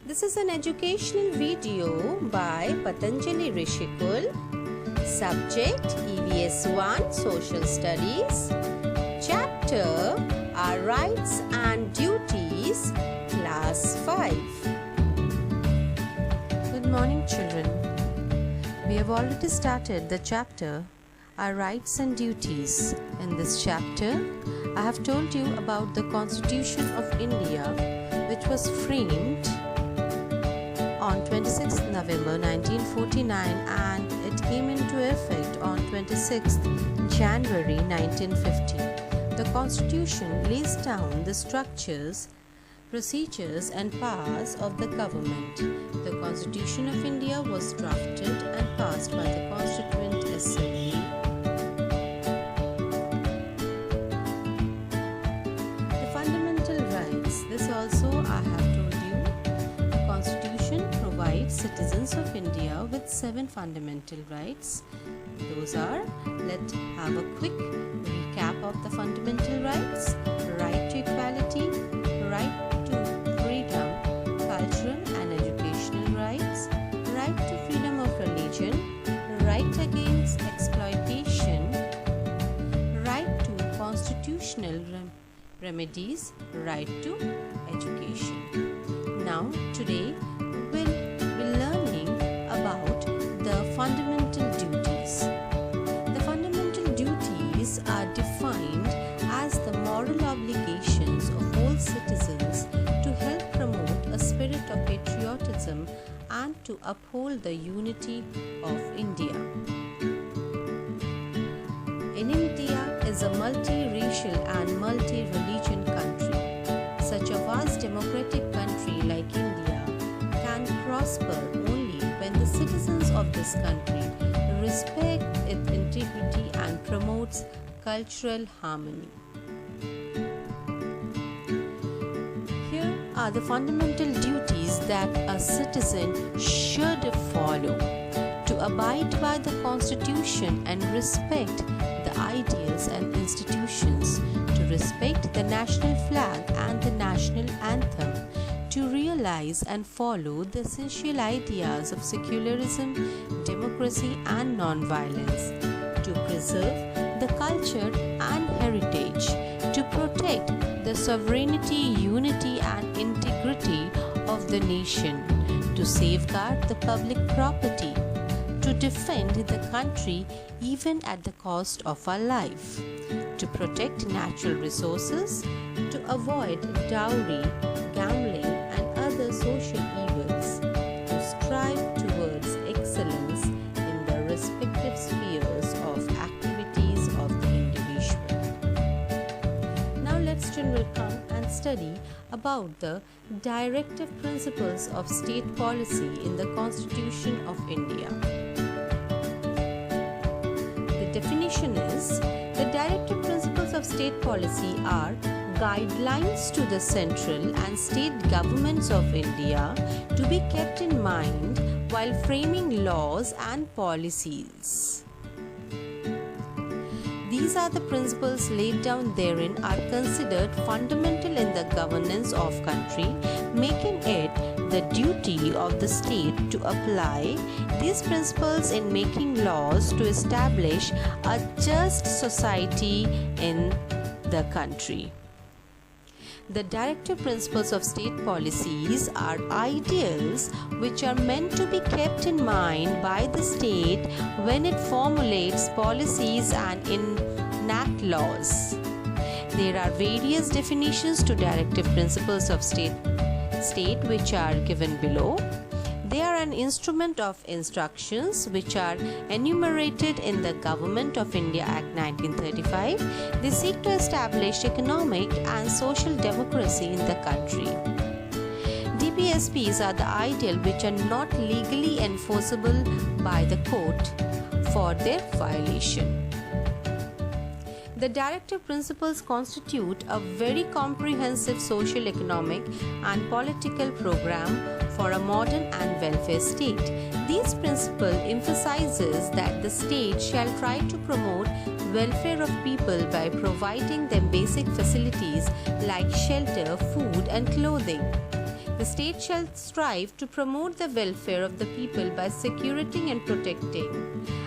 This is an educational video by Patanjali Rishikul. Subject EVS 1 Social Studies. Chapter Our Rights and Duties, Class 5. Good morning, children. We have already started the chapter Our Rights and Duties. In this chapter, I have told you about the Constitution of India, which was framed on 26th November 1949 and it came into effect on 26th January 1950. The Constitution lays down the structures, procedures and powers of the government. The Constitution of India was drafted and passed by the Constituent Assembly. The fundamental rights. This also I have told you. The Constitution provides citizens of India with 7 fundamental rights. Those are, let's have a quick recap of the fundamental rights. Right to equality, right to freedom, cultural and educational rights, right to freedom of religion, right against exploitation, right to constitutional remedies, right to education. Now, today we'll be learning about the fundamental duties. The fundamental duties are defined as the moral obligations of all citizens to help promote a spirit of patriotism and to uphold the unity of India. India is a multiracial and multi-religion country. Such a vast democratic country like India can prosper only when the citizens of this country respect its integrity and promotes cultural harmony. Here are the fundamental duties that a citizen should follow: to abide by the Constitution and respect the ideals and institutions, to respect the national flag and the national anthem, to realize and follow the essential ideas of secularism, democracy and non-violence, to preserve the culture and heritage, to protect the sovereignty, unity and integrity of the nation, to safeguard the public property, to defend the country even at the cost of our life, to protect natural resources, to avoid dowry, gambling and other social evils, to strive towards excellence in the respective spheres of activities of the individual. Now let's come and study about the directive principles of state policy in the Constitution of India. The definition is, the directive principles of state policy are guidelines to the central and state governments of India to be kept in mind while framing laws and policies. These are the principles laid down therein are considered fundamental in the governance of country, making it the duty of the state to apply these principles in making laws to establish a just society in the country. The directive principles of state policies are ideals which are meant to be kept in mind by the state when it formulates policies and enact laws. There are various definitions to directive principles of state which are given below. They are an instrument of instructions which are enumerated in the Government of India Act 1935. They seek to establish economic and social democracy in the country. DPSPs are the ideal which are not legally enforceable by the court for their violation. The directive principles constitute a very comprehensive social, economic and political program for a modern and welfare state. These principles emphasizes that the state shall try to promote welfare of people by providing them basic facilities like shelter, food and clothing. The state shall strive to promote the welfare of the people by securing and protecting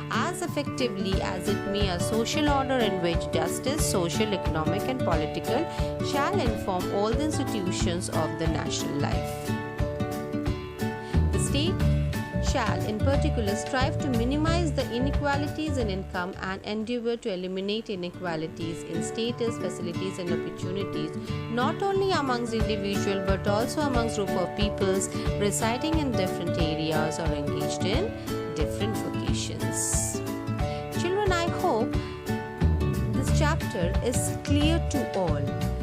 as effectively as it may a social order in which justice, social, economic, and political shall inform all the institutions of the national life. The state shall in particular strive to minimize the inequalities in income and endeavor to eliminate inequalities in status, facilities, and opportunities not only amongst individuals but also amongst group of peoples residing in different areas or engaged in different vocations. Children, I hope this chapter is clear to all.